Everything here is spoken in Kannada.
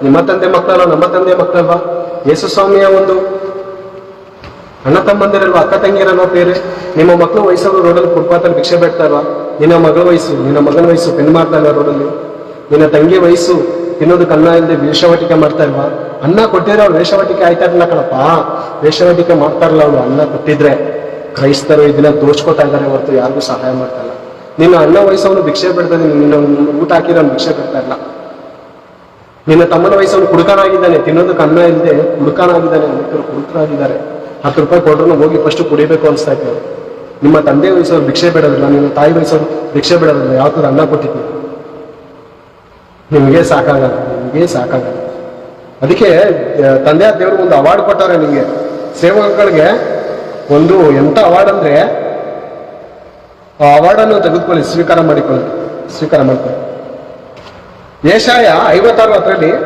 ನಿಮ್ಮ ತಂದೆ ಮಕ್ಕಳಲ್ವ, ನಮ್ಮ ತಂದೆ ಮಕ್ಕಳಲ್ವಾ? ಯೇಸು ಸ್ವಾಮಿಯ ಒಂದು ಅಣ್ಣ ತಮ್ಮಂದಿರಲ್ವಾ, ಅಕ್ಕ ತಂಗಿರಲ್ವಾ ಬೇರೆ? ನಿಮ್ಮ ಮಕ್ಕಳು ವಯಸ್ಸವರು ರೋಡಲ್ಲಿ ಫುಟ್ಪಾತಲ್ಲಿ ಭಿಕ್ಷೆ ಬೇಡ್ತಾ ಇಲ್ವಾ? ನಿನ್ನ ಮಗಳ ವಯಸ್ಸು, ನಿನ್ನ ಮಗನ ವಯಸ್ಸು ಪೆನ್ ಮಾಡ್ತಾ ಇಲ್ಲ ರೋಡಲ್ಲಿ? ನಿನ್ನ ತಂಗಿ ವಯಸ್ಸು ತಿನ್ನೋದಕ್ಕೆ ಅನ್ನ ಇಲ್ಲದೆ ವೇಷವಾಟಿಕೆ ಮಾಡ್ತಾ ಇಲ್ವಾ? ಅನ್ನ ಕೊಟ್ಟಿದ್ರೆ ಅವ್ಳು ವೇಷವಾಟಿಕೆ ಆಯ್ತಾ ಇರಲಿಲ್ಲ ಕಣಪ್ಪ. ವೇಷವಾಟಿಕೆ ಮಾಡ್ತಾ ಇರಲ್ಲ ಅವಳು. ಅನ್ನ ಕೊಟ್ಟಿದ್ರೆ ಕ್ರೈಸ್ತರು ಇದನ್ನ ದೋಚ್ಕೋತಾ ಇದ್ದಾರೆ ಹೊರತು ಯಾರಿಗೂ ಸಹಾಯ ಮಾಡ್ತಾ ಇಲ್ಲ. ನಿನ್ನ ಅಣ್ಣ ವಯಸ್ಸವನು ಭಿಕ್ಷೆ ಬಿಡ್ತಾ ಇದ್ದೀನಿ, ನಿನ್ನ ಊಟ ಹಾಕಿರೋ ಭಿಕ್ಷೆ ಬಿಡ್ತಾ ಇಲ್ಲ. ನಿನ್ನ ತಮ್ಮನ ವಯಸ್ಸವನು ಕುಡುಕನಾಗಿದ್ದಾನೆ, ತಿನ್ನೋದಕ್ಕೆ ಅನ್ನ ಇಲ್ಲದೆ ಕುಡುಕನಾಗಿದ್ದಾನೆ. ಅನೇಕರು ಕುಡುಕರಾಗಿದ್ದಾರೆ. 10 ರೂಪಾಯಿ ಕೊಡ್ರೂ ಹೋಗಿ ಫಸ್ಟ್ ಕುಡಿಬೇಕು ಅನಿಸ್ತಾ ಇತ್ತು. ನಿಮ್ಮ ತಂದೆ ವಯಸ್ಸವ್ರು ಭಿಕ್ಷೆ ಬಿಡೋದಿಲ್ಲ, ನಿಮ್ಮ ತಾಯಿ ವಯಸ್ಸವ್ರು ಭಿಕ್ಷೆ ಬಿಡೋದಿಲ್ಲ. ಯಾವ ಥರ ಅನ್ನ ಕೊಟ್ಟಿದ್ದೀವಿ? ನಿಮಗೆ ಸಾಕಾಗಲ್ಲ, ನಿಮಗೆ ಸಾಕಾಗಲ್ಲ. ಅದಕ್ಕೆ ತಂದೆ ದೇವರು ಒಂದು ಅವಾರ್ಡ್ ಕೊಟ್ಟಾರೆ ನಿಮಗೆ, ಸೇವಕಗಳಿಗೆ. ಒಂದು ಎಂಥ ಅವಾರ್ಡ್ ಅಂದ್ರೆ, ಆ ಅವಾರ್ಡನ್ನು ತೆಗೆದುಕೊಳ್ಳಿ, ಸ್ವೀಕಾರ ಮಾಡ್ಕೊಳ್ಳಿ. ಯೆಶಾಯ 56:10